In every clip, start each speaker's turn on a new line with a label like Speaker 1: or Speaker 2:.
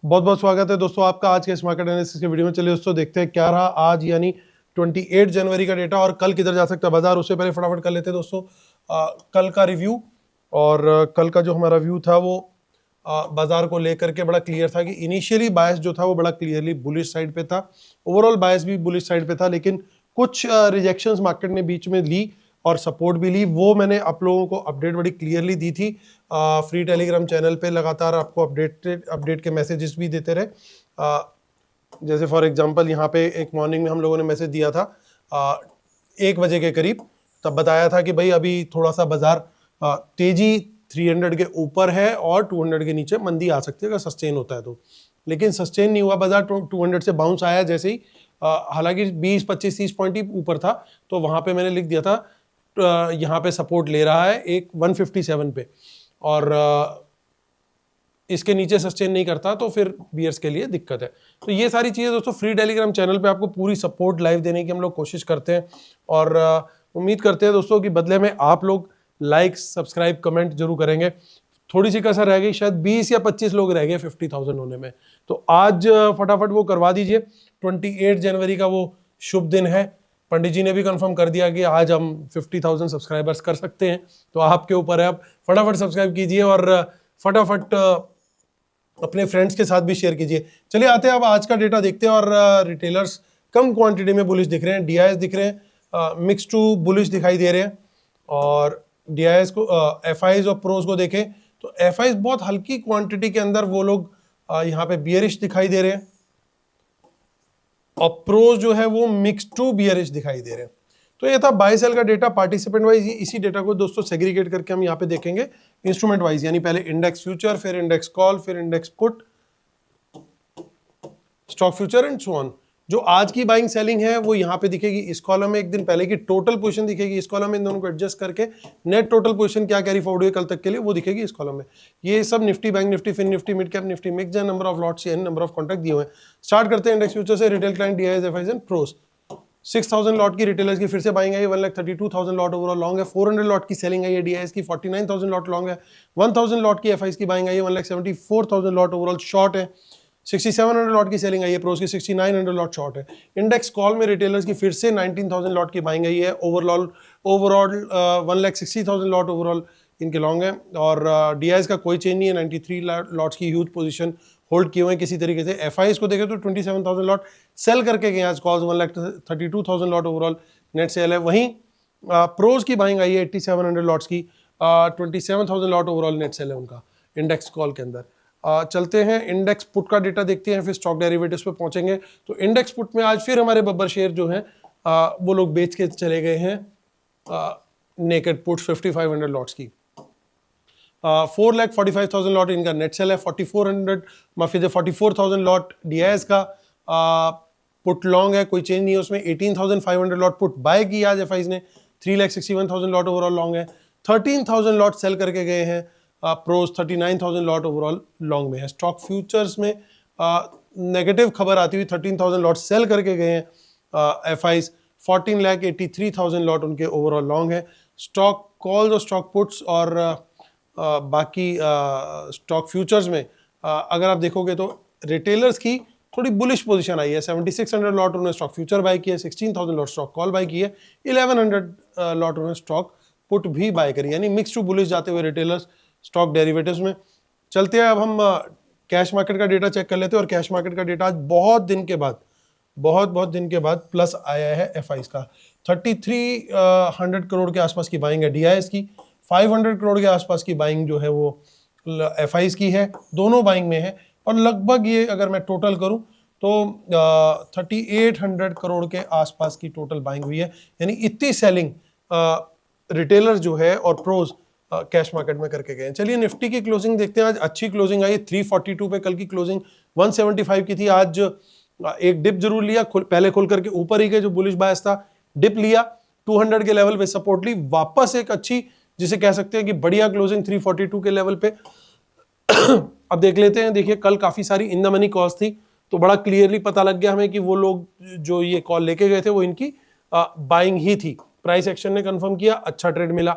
Speaker 1: बहुत बहुत स्वागत है दोस्तों आपका आज के इस मार्केट एनालिसिस के वीडियो में। चलिए दोस्तों देखते हैं क्या रहा आज यानी 28 जनवरी का डेटा और कल किधर जा सकता है बाजार। उससे पहले फटाफट कर लेते हैं दोस्तों कल का रिव्यू। और कल का जो हमारा व्यू था वो बाजार को लेकर के बड़ा क्लियर था कि इनिशियली बायस जो था वो बड़ा क्लियरली बुलिश साइड पे था। ओवरऑल बायस भी बुलिश साइड पे था, लेकिन कुछ रिजेक्शंस मार्केट ने बीच में ली और सपोर्ट भी ली। वो मैंने आप लोगों को अपडेट बड़ी क्लियरली दी थी फ्री टेलीग्राम चैनल पे। लगातार आपको अपडेट के मैसेजेस भी देते रहे। जैसे फॉर एग्जांपल यहाँ पे एक मॉर्निंग में हम लोगों ने मैसेज दिया था 1 बजे के करीब, तब बताया था कि भाई अभी थोड़ा सा बाजार तेजी 300 के ऊपर है और 200 के नीचे मंदी आ सकती है अगर सस्टेन होता है तो। लेकिन सस्टेन नहीं हुआ बाजार, 200 से बाउंस आया जैसे ही, हालांकि 20-25-30 पॉइंट ही ऊपर था। तो वहां पे मैंने लिख दिया था यहाँ पे सपोर्ट ले रहा है एक 157 पे, और इसके नीचे सस्टेन नहीं करता तो फिर बियर्स के लिए दिक्कत है। तो ये सारी चीजें दोस्तों फ्री टेलीग्राम चैनल पे आपको पूरी सपोर्ट लाइव देने की हम लोग कोशिश करते हैं, और उम्मीद करते हैं दोस्तों कि बदले में आप लोग लाइक सब्सक्राइब कमेंट जरूर करेंगे। थोड़ी सी कसर रह गई, शायद 20 या 25 लोग रह गए 50,000 होने में, तो आज फटाफट वो करवा दीजिए। 28 जनवरी का वो शुभ दिन है। पंडित जी ने भी कंफर्म कर दिया कि आज हम 50,000 सब्सक्राइबर्स कर सकते हैं, तो आपके ऊपर है। आप फटाफट सब्सक्राइब कीजिए और फटाफट अपने फ्रेंड्स के साथ भी शेयर कीजिए। चलिए आते हैं अब आज का डेटा देखते हैं। और रिटेलर्स कम क्वांटिटी में बुलिश दिख रहे हैं, डीआईएस दिख रहे हैं मिक्स टू बुलिश दिखाई दे रहे हैं। और डीआईएस को एफआईज और प्रोज को देखें तो एफआईज बहुत हल्की क्वांटिटी के अंदर वो लोग यहाँ पे बियरिश दिखाई दे रहे हैं, और प्रोज जो है वो मिक्स टू बियरिश दिखाई दे रहे हैं। तो ये था बाय सेल का डेटा पार्टिसिपेंट वाइज। इसी डेटा को दोस्तों सेग्रीगेट करके हम यहाँ पे देखेंगे इंस्ट्रूमेंट वाइज, यानी पहले इंडेक्स फ्यूचर, फिर इंडेक्स कॉल, फिर index put, stock future and so on. जो आज की बाइंग सेलिंग है वो यहाँ पे दिखेगी इस कॉलम में, एक दिन पहले की टोटल पोजीशन दिखेगी इस कॉलम में। इन दोनों को एडजस्ट करके नेट टोटल पोजीशन क्या कैरी फॉरवर्ड हुई कल तक के लिए वो दिखेगी इस कॉलम में। ये सब Nifty, bank Nifty, fin Nifty, mid cap Nifty, mix है, number of lots and number of contract दिए हुए हैं। स्टार्ट करते हैं इंडेक्स फ्यूचर से। Retail client, DIIs, FIIs and pros. 6,000 lot की रिटेलर्स की फिर से बाइंग आई है, 1,32,000 लॉट ओवरऑल लॉन्ग है। 400 लॉट की सेलिंग आई है डीआईएस की, 49,000 लॉट लॉन्ग है। 1,000 लॉट की एफआईज की बाइंग आई है, 1,74,000 लॉट ओवरऑल शॉर्ट है। 6,700 लॉट की सेलिंग आई है, प्रोस की 6,900 लॉट शॉर्ट है। इंडेक्स कॉल में रिटेलर्स की फिर से 19,000 लॉट की बाइंग आई है, ओवरऑल 1,60,000 लॉट ओवरऑल इनके लॉन्ग है। और डीआईएस का कोई चेंज नहीं है, 93 लॉट्स की ह्यूज पोजीशन होल्ड किए हुए हैं किसी तरीके से। एफआईज को देखें तो 27,000 लॉट सेल करके गए आज calls, 1,32,000 lot overall net cell है। वहीं प्रोज की बाइंग आई है 8,700 लॉट्स की, 27,000 लॉट ओवरऑल नेट सेल है उनका इंडेक्स कॉल के अंदर। चलते हैं इंडेक्स पुट का डेटा देखते हैं, फिर स्टॉक डेरिवेटिव्स पे पहुंचेंगे। तो इंडेक्स पुट में आज फिर हमारे बब्बर शेयर जो हैं वो लोग बेच के चले गए हैं नेकेड पुट 5,500 लॉट्स की। 4,45,000 लॉट इनका नेट सेल है। 44,000 लॉट डीआईएस का पुट लॉन्ग है, कोई चेंज नहीं है उसमें। 18,500 लॉट पुट बाय की आज एफआईज ने, 3,61,000 लॉट ओवरऑल लॉन्ग है। 13,000 लॉट सेल करके गए हैं प्रोज, 39,000 लॉट ओवरऑल लॉन्ग में है। स्टॉक फ्यूचर्स में नेगेटिव खबर आती हुई 13,000 लॉट सेल करके गए हैं एफआईज, 14,83,000 लॉट उनके ओवरऑल लॉन्ग है। स्टॉक कॉल्स और स्टॉक पुट्स और बाकी स्टॉक फ्यूचर्स में अगर आप देखोगे तो रिटेलर्स की थोड़ी बुलिश पोजीशन आई है। 7,600 लॉट उन्होंने स्टॉक फ्यूचर बाय किया है, 16,000 लॉट स्टॉक कॉल बाय की है, 1,100 लॉट उन्होंने स्टॉक पुट भी बाय करी, यानी मिक्स टू बुलिश जाते हुए रिटेलर्स स्टॉक डेरिवेटिव्स में। चलते हैं अब हम कैश मार्केट का डेटा चेक कर लेते हैं। और कैश मार्केट का डेटा आज बहुत दिन के बाद प्लस आया है एफआईज का। 3,300 करोड़ के आसपास की बाइंग है डीआईएस की, 500 करोड़ के आसपास की बाइंग जो है वो एफआईज की है, दोनों बाइंग में है। और लगभग ये अगर मैं टोटल करूं तो 3,800 करोड़ के आसपास की टोटल बाइंग हुई है, यानी इतनी सेलिंग रिटेलर जो है और प्रोज कैश मार्केट में करके गए। चलिए निफ्टी की क्लोजिंग देखते हैं। आज अच्छी क्लोजिंग आई, 342 पे, कल की क्लोजिंग 175 की थी। आज एक डिप जरूर लिया, पहले खुल करके ऊपर ही गए, जो बुलिश बायस था, डिप लिया, 200 के लेवल पे सपोर्ट ली, वापस एक अच्छी जिसे कह सकते हैं कि बढ़िया क्लोजिंग 342 के लेवल पे। अब देख लेते हैं। देखिए कल काफी सारी इन द मनी कॉल्स थी, तो बड़ा क्लियरली पता लग गया हमें कि वो लोग जो ये कॉल लेके गए थे वो इनकी बाइंग ही थी। प्राइस एक्शन ने कंफर्म किया, अच्छा ट्रेड मिला।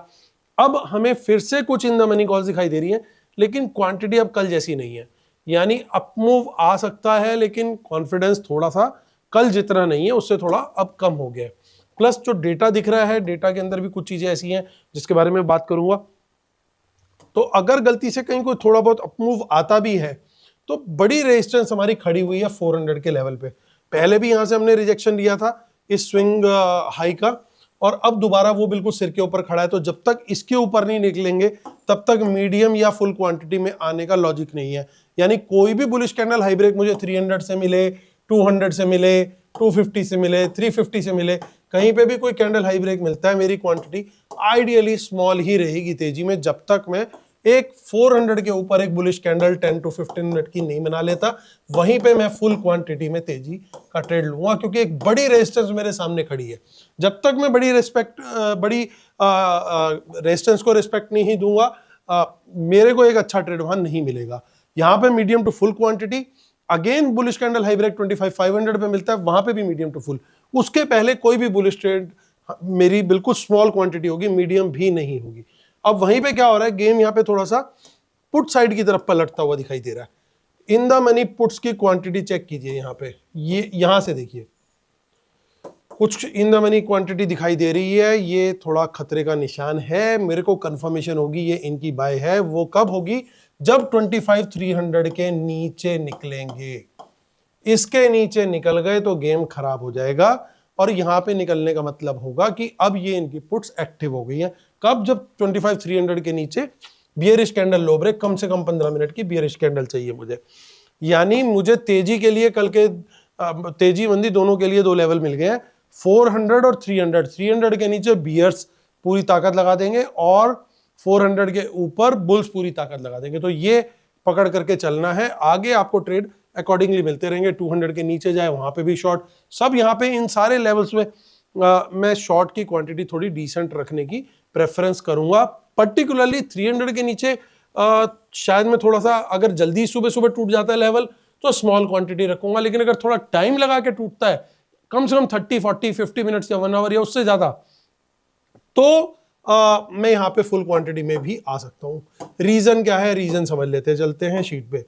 Speaker 1: अब हमें फिर से कुछ इन द मनी कॉल्स दिखाई दे रही हैं, लेकिन क्वांटिटी अब कल जैसी नहीं है। यानी अप मूव आ सकता है, लेकिन कॉन्फिडेंस थोड़ा सा कल जितना नहीं है, उससे थोड़ा अब कम हो गया है। प्लस जो डेटा दिख रहा है, डेटा के अंदर भी कुछ चीजें ऐसी हैं जिसके बारे में बात करूंगा। तो अगर गलती से कहीं कोई थोड़ा बहुत अप मूव आता भी है तो बड़ी रेजिस्टेंस हमारी खड़ी हुई है 400 के लेवल पे। पहले भी यहां से हमने रिजेक्शन लिया था इस स्विंग हाई का, और अब दोबारा वो बिल्कुल सिर के ऊपर खड़ा है। तो जब तक इसके ऊपर नहीं निकलेंगे तब तक मीडियम या फुल क्वांटिटी में आने का लॉजिक नहीं है। यानी कोई भी बुलिश कैंडल हाई ब्रेक मुझे 300 से मिले, 200 से मिले, 250 से मिले, 350 से मिले, कहीं पे भी कोई कैंडल हाई ब्रेक मिलता है, मेरी क्वांटिटी आइडियली स्मॉल ही रहेगी तेजी में, जब तक मैं एक 400 के ऊपर एक बुलिश कैंडल 10 to 15 मिनट की नहीं बना लेता। वहीं पे मैं फुल क्वांटिटी में तेजी का ट्रेड लूंगा, क्योंकि एक बड़ी रेजिस्टेंस मेरे सामने खड़ी है। जब तक मैं बड़ी रेजिस्टेंस को रिस्पेक्ट नहीं दूंगा, मेरे को एक अच्छा ट्रेड वहां नहीं मिलेगा। यहां पे medium to full quantity, again bullish candle high break 25,500 पे मिलता है, वहां पे भी मीडियम टू फुल। उसके पहले कोई भी बुलिश ट्रेड मेरी बिल्कुल स्मॉल क्वांटिटी होगी, मीडियम भी नहीं होगी। अब वहीं पे क्या हो रहा है, गेम यहाँ पे थोड़ा सा पुट साइड की तरफ पलटता हुआ दिखाई दे रहा है। इन द मनी पुट्स की क्वांटिटी चेक कीजिए, यहाँ पे ये यहां से देखिए कुछ इन द मनी क्वांटिटी दिखाई दे रही है। ये थोड़ा खतरे का निशान है। मेरे को कंफर्मेशन होगी ये इनकी बाय है, वो कब होगी, जब 25,300 के नीचे निकलेंगे। इसके नीचे निकल गए तो गेम खराब हो जाएगा, और यहां पे निकलने का मतलब होगा कि अब ये इनकी पुट्स एक्टिव हो गई हैं। कब, जब 25,300 के नीचे बियरिश कैंडल लो ब्रेक, कम से कम 15 मिनट की बियरिश कैंडल चाहिए मुझे। यानी मुझे तेजी के लिए कल के तेजी मंदी दोनों के लिए दो लेवल मिल गए हैं, 400 और 300। 300 के नीचे बियर्स पूरी ताकत लगा देंगे और 400 के ऊपर बुल्स पूरी ताकत लगा देंगे। तो ये पकड़ करके चलना है। आगे आपको ट्रेड अकॉर्डिंगली मिलते रहेंगे। 200 के नीचे जाए वहां पे भी शॉर्ट, सब यहाँ पे इन सारे लेवल्स में मैं शॉर्ट की क्वांटिटी थोड़ी डिसेंट रखने की प्रेफरेंस करूंगा। पर्टिकुलरली 300 के नीचे शायद मैं थोड़ा सा, अगर जल्दी सुबह सुबह टूट जाता है लेवल तो स्मॉल क्वांटिटी रखूंगा, लेकिन अगर थोड़ा टाइम लगा के टूटता है, कम से कम 30, 40, 50 मिनट्स या 1 आवर या उससे ज्यादा, तो मैं यहाँ पे फुल क्वांटिटी में भी आ सकता हूँ। रीजन क्या है, रीजन समझ लेते हैं, चलते हैं शीट पे।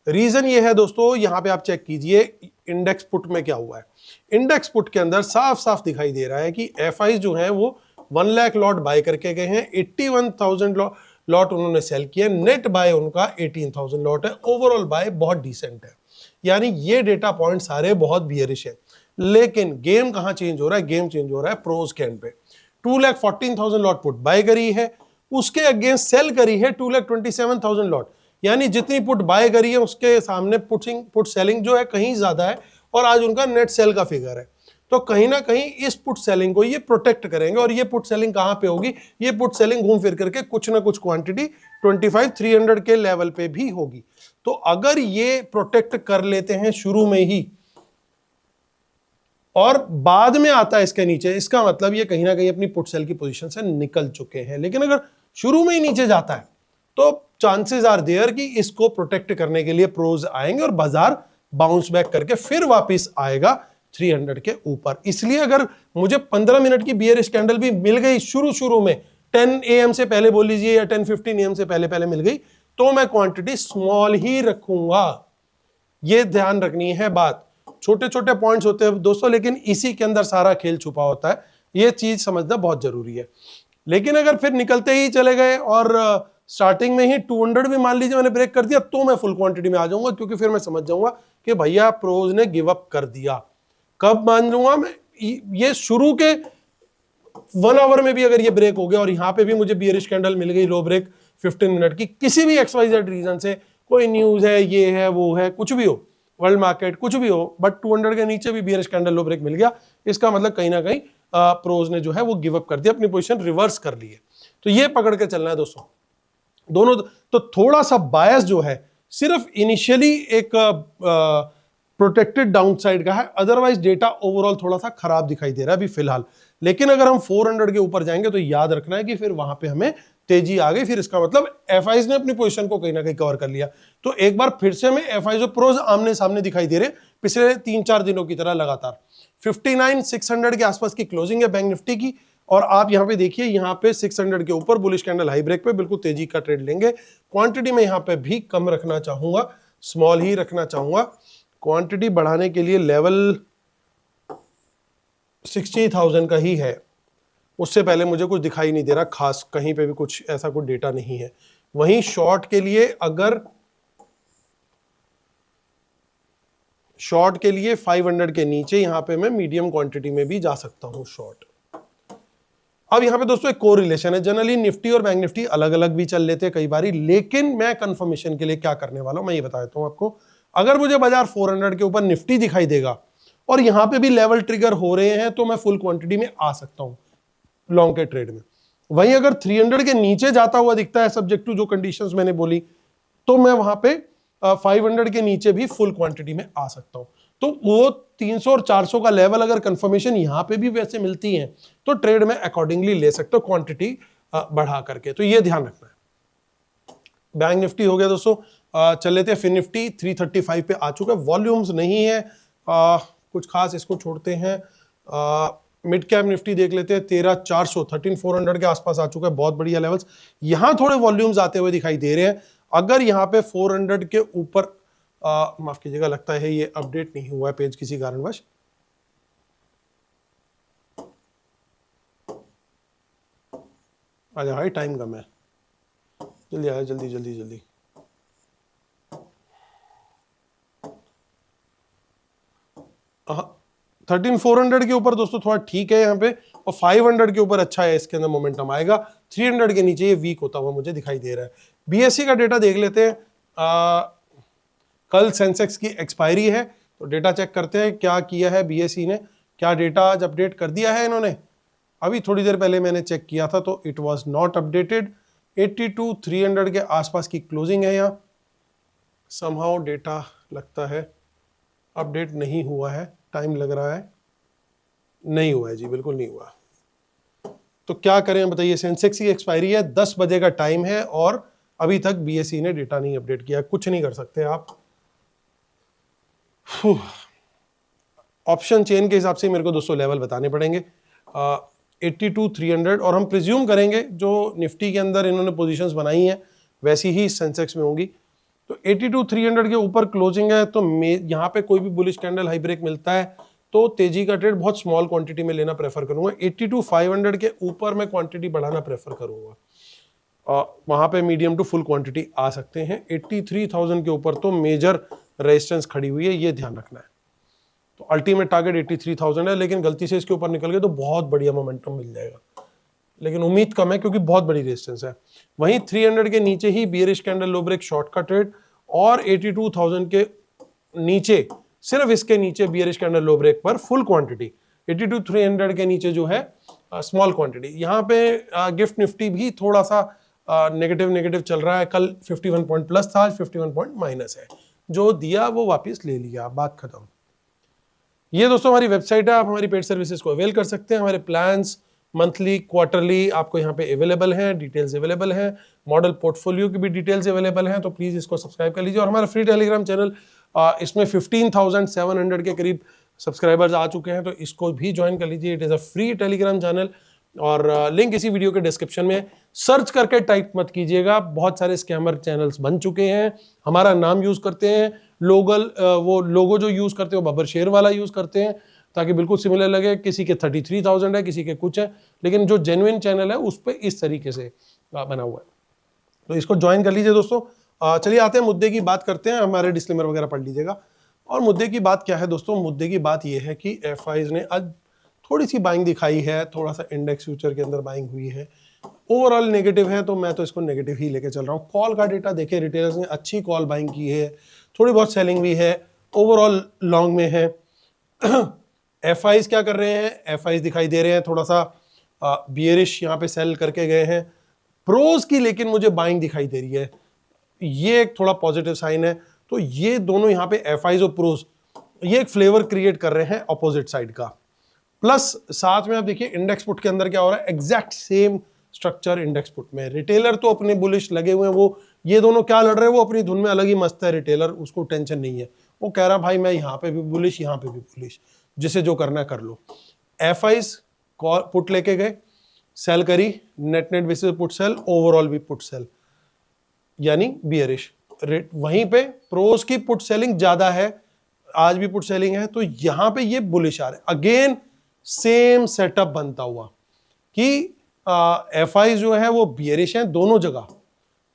Speaker 1: रीजन ये है दोस्तों, यहाँ पे आप चेक कीजिए इंडेक्स पुट में क्या हुआ है। इंडेक्स पुट के अंदर साफ साफ दिखाई दे रहा है कि एफआई जो है वो 1 लाख लॉट बाय करके गए हैं, 81,000 लॉट उन्होंने सेल किया, नेट बाय उनका 18,000 लॉट है, ओवरऑल बाय बहुत डिसेंट है। यानी ये डेटा पॉइंट सारे बहुत बियरिश है। लेकिन गेम कहां चेंज हो रहा है, गेम चेंज हो रहा है pros can pay. 2,14,000 lot put buy करी है, उसके अगेंस्ट सेल करी है 2,27,000 लॉट। यानी जितनी पुट बाय करी है उसके सामने पुट सेलिंग जो है कहीं ज्यादा है, और आज उनका नेट सेल का फिगर है। तो कहीं ना कहीं इस पुट सेलिंग को ये प्रोटेक्ट करेंगे। और ये पुट सेलिंग कहां पे होगी, ये पुट सेलिंग घूम फिर करके कुछ ना कुछ क्वांटिटी 25,300 के लेवल पे भी होगी। तो अगर ये प्रोटेक्ट कर लेते हैं शुरू में ही और बाद में आता है इसके नीचे, इसका मतलब ये कहीं ना कहीं अपनी पुट सेल की पोजीशन से निकल चुके हैं। लेकिन अगर शुरू में ही नीचे जाता है तो चांसेस आर देयर कि इसको प्रोटेक्ट करने के लिए प्रोज आएंगे और बाजार बाउंस बैक करके फिर वापस आएगा 300 के ऊपर। इसलिए अगर मुझे 15 मिनट की बियरिश कैंडल भी मिल गई शुरू में 10 AM से पहले बोल लीजिए, या 10-15 AM से पहले मिल गई, तो मैं क्वांटिटी स्मॉल ही रखूंगा। ये ध्यान रखनी है बात। छोटे छोटे पॉइंट्स होते हैं दोस्तों, लेकिन इसी के अंदर सारा खेल छुपा होता है। ये चीज समझना बहुत जरूरी है। लेकिन अगर फिर निकलते ही चले गए और स्टार्टिंग में ही 200 भी मान लीजिए मैंने ब्रेक कर दिया, तो मैं फुल क्वांटिटी में आ जाऊंगा, क्योंकि फिर मैं समझ जाऊंगा कि भैया प्रोज ने गिव अप कर दिया। कब मान लूंगा मैं, ये शुरू के 1 आवर में भी अगर ये ब्रेक हो गया और यहां पे भी मुझे बियरिश कैंडल मिल गई लो ब्रेक 15 मिनट की, किसी भी XYZ रीजन से, कोई न्यूज है, ये है, वो है, कुछ भी हो, वर्ल्ड मार्केट कुछ भी हो, बट 200 के नीचे भी बियरिश कैंडल लो ब्रेक मिल गया, इसका मतलब कहीं ना कहीं प्रोज ने जो है वो गिव अप कर दिया, अपनी पोजीशन रिवर्स कर ली है। तो ये पकड़ के चलना है दोस्तों दोनों। तो थोड़ा सा बायस जो है सिर्फ इनिशियली एक प्रोटेक्टेड डाउनसाइड का है, अदरवाइज डेटा ओवरऑल थोड़ा सा खराब दिखाई दे रहा है अभी फिलहाल। लेकिन अगर हम 400 के ऊपर जाएंगे तो याद रखना है कि फिर वहां पे हमें तेजी आ गई, फिर इसका मतलब एफआईज ने अपनी पोजीशन को कहीं ना कहीं कवर कर लिया। तो एक बार फिर से हमें एफआईज और प्रोज आमने सामने दिखाई दे रहे पिछले 3-4 दिनों की तरह लगातार। 59,600 के आसपास की क्लोजिंग है बैंक निफ्टी की, और आप यहां पे देखिए, यहां पे 600 के ऊपर बुलिश कैंडल हाई ब्रेक पे बिल्कुल तेजी का ट्रेड लेंगे। क्वांटिटी में यहां पे भी कम रखना चाहूंगा, स्मॉल ही रखना चाहूंगा। क्वांटिटी बढ़ाने के लिए लेवल 60,000 का ही है, उससे पहले मुझे कुछ दिखाई नहीं दे रहा खास, कहीं पे भी कुछ ऐसा कोई डेटा नहीं है। वहीं शॉर्ट के लिए, अगर शॉर्ट के लिए 500 के नीचे यहां पे मैं मीडियम क्वांटिटी में भी जा सकता हूं शॉर्ट। अब यहां पे दोस्तों एक कोरिलेशन है, जनरली निफ्टी और बैंक निफ्टी अलग अलग भी चल लेते हैं कई बारी, लेकिन मैं कंफर्मेशन के लिए क्या करने वाला हूं मैं ये बता देता हूं आपको। अगर मुझे बाजार 400 के ऊपर निफ्टी दिखाई देगा और यहां पे भी लेवल ट्रिगर हो रहे हैं तो मैं फुल क्वांटिटी में आ सकता हूं लॉन्ग के ट्रेड में। वहीं अगर 300 के नीचे जाता हुआ दिखता है सब्जेक्ट टू जो कंडीशंस मैंने बोली, तो मैं वहां पे 500 के नीचे भी फुल क्वांटिटी में आ सकता हूं। तो वो 300 और 400 का लेवल अगर कंफर्मेशन यहां पे भी वैसे मिलती है तो ट्रेड में अकॉर्डिंगली ले सकते हो क्वांटिटी बढ़ा करके, तो ये ध्यान रखना है। बैंक निफ्टी हो गया दोस्तों, चल लेते हैं फिन निफ्टी 335 पे आ चुका है, वॉल्यूम्स नहीं है कुछ खास, इसको छोड़ते हैं। मिड कैप निफ्टी देख लेते हैं 13,400 13,400 के आसपास आ चुका है, बहुत बढ़िया लेवल्स। यहां थोड़े वॉल्यूम्स आते हुए दिखाई दे रहे हैं। अगर यहां पे 400 के ऊपर माफ कीजिएगा, लगता है ये अपडेट नहीं हुआ है पेज किसी कारणवश। आजा भाई, टाइम कम है, जल्दी आया, जल्दी जल्दी जल्दी। हाँ, 13,400 के ऊपर दोस्तों थोड़ा ठीक है यहाँ पे, और 500 के ऊपर अच्छा है, इसके अंदर मोमेंटम आएगा। 300 के नीचे ये वीक होता हुआ मुझे दिखाई दे रहा है। बीएसई का डेटा देख लेते हैं। कल सेंसेक्स की एक्सपायरी है तो डेटा चेक करते हैं क्या किया है बीएसई ने, क्या डेटा आज अपडेट कर दिया है इन्होंने। अभी थोड़ी देर पहले मैंने चेक किया था तो इट वाज नॉट अपडेटेड। 82,300 के आसपास की क्लोजिंग है यहाँ। समहाउ डेटा लगता है अपडेट नहीं हुआ है, टाइम लग रहा है, नहीं हुआ है जी, बिल्कुल नहीं हुआ। तो क्या करें बताइए, सेंसेक्स की एक्सपायरी है, 10 बजे का टाइम है और अभी तक बीएसई ने डेटा नहीं अपडेट किया, कुछ नहीं कर सकते आप। ऑप्शन चेन के हिसाब से मेरे को 200 लेवल बताने पड़ेंगे, 82,300, और हम प्रिज्यूम करेंगे जो निफ्टी के अंदर इन्होंने पोजीशंस बनाई हैं वैसी ही सेंसेक्स में होंगी। तो 82,300 के ऊपर क्लोजिंग है, तो यहाँ पे कोई भी बुलिश कैंडल हाई ब्रेक मिलता है तो तेजी का ट्रेड बहुत स्मॉल क्वांटिटी में लेना प्रेफर करूंगा। 82,500 के ऊपर मैं क्वांटिटी बढ़ाना प्रेफर करूंगा, वहां पे मीडियम टू फुल क्वांटिटी आ सकते हैं। 83,000 के ऊपर तो मेजर रेजिस्टेंस खड़ी हुई है, ये ध्यान रखना है। तो अल्टीमेट टारगेट 83,000 है, लेकिन गलती से इसके ऊपर निकल गए तो बहुत बढ़िया मोमेंटम मिल जाएगा, लेकिन उम्मीद कम है क्योंकि बहुत बड़ी रेजिस्टेंस है। वहीं 300 के नीचे ही बियरिश कैंडल लो ब्रेक शॉर्ट का ट्रेड, और 82,000 के नीचे, सिर्फ इसके नीचे बियरिश कैंडल लो ब्रेक पर फुल क्वांटिटी, 82,300 के नीचे जो है स्मॉल क्वांटिटी। यहाँ पे गिफ्ट निफ्टी भी थोड़ा सा नेगेटिव चल रहा है। कल 51 पॉइंट प्लस था, आज 51 पॉइंट माइनस है, जो दिया वो वापस ले लिया, बात खत्म। ये दोस्तों हमारी वेबसाइट है, आप हमारी पेड सर्विसेज को अवेल कर सकते हैं। हमारे प्लान्स मंथली क्वार्टरली आपको यहाँ पे अवेलेबल हैं, डिटेल्स अवेलेबल हैं, मॉडल पोर्टफोलियो की भी डिटेल्स अवेलेबल हैं, तो प्लीज इसको सब्सक्राइब कर लीजिए। और हमारा फ्री टेलीग्राम चैनल, इसमें 15,700 के करीब सब्सक्राइबर्स आ चुके हैं, तो इसको भी ज्वाइन कर लीजिए। It is a free Telegram channel, और लिंक इसी वीडियो के डिस्क्रिप्शन में। सर्च करके टाइप मत कीजिएगा, बहुत सारे स्कैमर चैनल्स बन चुके हैं, हमारा नाम यूज करते हैं, वो लोगो जो यूज करते हैं वो बब्बर शेर वाला यूज करते हैं, ताकि बिल्कुल सिमिलर लगे। किसी के 33,000 है, किसी के कुछ है, लेकिन जो जेन्युइन चैनल है उस पर इस तरीके से बना हुआ है, तो इसको ज्वाइन कर लीजिए दोस्तों। चलिए आते हैं मुद्दे की बात करते हैं, हमारे डिस्क्लेमर वगैरह पढ़ लीजिएगा। और मुद्दे की बात क्या है दोस्तों, मुद्दे की बात यह है कि एफआईज ने आज थोड़ी सी बाइंग दिखाई है, थोड़ा सा इंडेक्स फ्यूचर के अंदर बाइंग हुई है, ओवरऑल नेगेटिव है, तो मैं तो इसको नेगेटिव ही लेके चल रहा हूँ। कॉल का डेटा देखे, रिटेलर्स ने अच्छी कॉल बाइंग की है, थोड़ी बहुत सेलिंग भी है, ओवरऑल लॉन्ग में है। एफआईज क्या कर रहे हैं, एफआईज दिखाई दे रहे हैं थोड़ा सा बियरिश, यहाँ पे सेल करके गए हैं। प्रोज की लेकिन मुझे बाइंग दिखाई दे रही है, ये एक थोड़ा पॉजिटिव साइन है। तो ये दोनों यहाँ पे एफआईज और प्रोज, ये एक फ्लेवर क्रिएट कर रहे हैं ऑपोजिट साइड का। प्लस साथ में आप देखिए इंडेक्स पुट के अंदर क्या हो रहा है, exact same structure index put में। रिटेलर तो अपने बुलिश लगे हुए हैं, वो ये दोनों क्या लड़ रहे हैं, वो अपनी धुन में अलग ही मस्त है। रिटेलर उसको टेंशन नहीं है, वो कह रहा भाई मैं यहाँ पे भी बुलिश, यहाँ पे भी बुलिश, जिसे जो करना है कर लो। एफआईज पुट लेके गए, सेल करी, net basis put sell, overall भी पुट सेल, यानी बियरिश। वहीं पे प्रोज की पुट सेलिंग ज्यादा है, आज भी पुट सेलिंग है, तो यहां पे ये बुलिश आ रहे हैं। अगेन सेम सेटअप बनता हुआ कि एफआई जो है वो बियरिश है दोनों जगह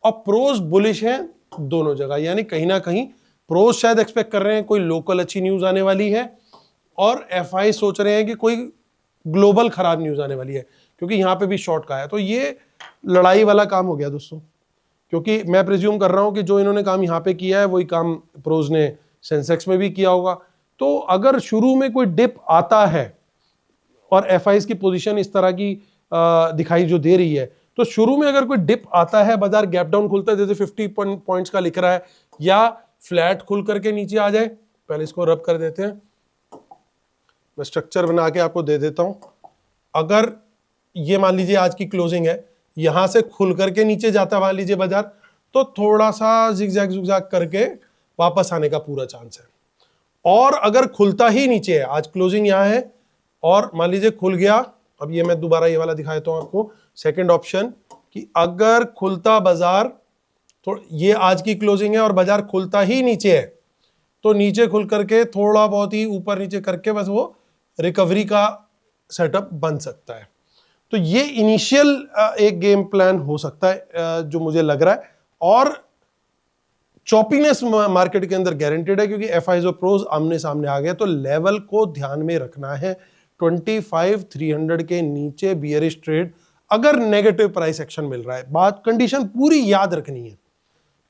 Speaker 1: और प्रोज बुलिश है दोनों जगह, यानी कहीं ना कहीं प्रोज शायद एक्सपेक्ट कर रहे हैं कोई लोकल अच्छी न्यूज आने वाली है और एफआई सोच रहे हैं कि कोई ग्लोबल खराब न्यूज आने वाली है, क्योंकि यहां पे भी शॉर्ट का है। तो ये लड़ाई वाला काम हो गया दोस्तों, क्योंकि मैं प्रिज्यूम कर रहा हूं कि जो इन्होंने काम यहां पे किया है वही काम प्रोज ने सेंसेक्स में भी किया होगा। तो अगर शुरू में कोई डिप आता है और एफआईज की पोजीशन इस तरह की दिखाई जो दे रही है, तो शुरू में अगर कोई डिप आता है, बाजार गैप डाउन खुलता है जैसे 50 पॉइंट्स का लिख रहा है, या फ्लैट खुल करके नीचे आ जाए, पहले इसको रब कर देते हैं, मैं स्ट्रक्चर बना के आपको दे देता हूं। अगर ये मान लीजिए आज की क्लोजिंग है, यहां से खुल करके नीचे जाता मान लीजिए बाजार, तो थोड़ा सा जिगजैग जुगजैग करके वापस आने का पूरा चांस है। और अगर खुलता ही नीचे है, आज क्लोजिंग यहां है और मान लीजिए खुल गया, अब ये मैं दोबारा ये वाला दिखा देता हूं आपको, सेकंड ऑप्शन, कि अगर खुलता बाजार, तो ये आज की क्लोजिंग है और बाजार खुलता ही नीचे है, तो नीचे खुल करके थोड़ा बहुत ही ऊपर नीचे करके बस वो रिकवरी का सेटअप बन सकता है। तो ये इनिशियल एक गेम प्लान हो सकता है जो मुझे लग रहा है, और चॉपीनेस मार्केट के अंदर गारंटेड है, क्योंकि एफआईज और प्रोज आमने सामने आ गए। तो लेवल को ध्यान में रखना है, 25,300 के नीचे बियरिश ट्रेड, अगर नेगेटिव प्राइस एक्शन मिल रहा है, बात कंडीशन पूरी याद रखनी है।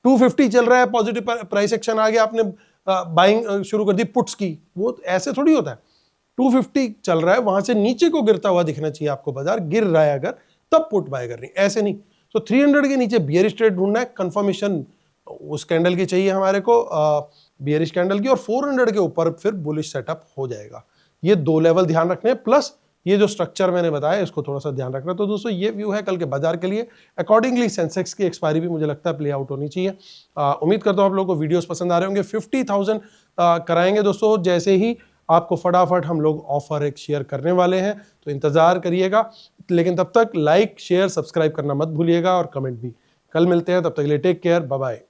Speaker 1: 250 चल रहा है, पॉजिटिव प्राइस एक्शन आ गया, आपने बाइंग शुरू कर दी पुट्स की, वो ऐसे थोड़ी होता है। 250 चल रहा है, वहां से नीचे को गिरता हुआ दिखना चाहिए आपको, बाजार गिर रहा है अगर, तब पुट बाय करनी, ऐसे नहीं। तो 300 के नीचे बियरिश ट्रेड ढूंढना है, कंफर्मेशन उस कैंडल की चाहिए हमारे को, बियरिश कैंडल की, और 400 के ऊपर फिर बुलिश सेटअप हो जाएगा। ये दो लेवल ध्यान रखने हैं, प्लस ये जो स्ट्रक्चर मैंने बताया इसको थोड़ा सा ध्यान रखना। तो दोस्तों ये व्यू है कल के बाजार के लिए। अकॉर्डिंगली सेंसेक्स की एक्सपायरी भी मुझे लगता है प्ले आउट होनी चाहिए। उम्मीद करता हूं आप लोगों को वीडियोस पसंद आ रहे होंगे। 50,000 कराएंगे दोस्तों, जैसे ही आपको फटाफट हम लोग ऑफर एक शेयर करने वाले हैं, तो इंतजार करिएगा। लेकिन तब तक लाइक शेयर सब्सक्राइब करना मत भूलिएगा और कमेंट भी। कल मिलते हैं, तब तक के लिए टेक केयर, बाय बाय।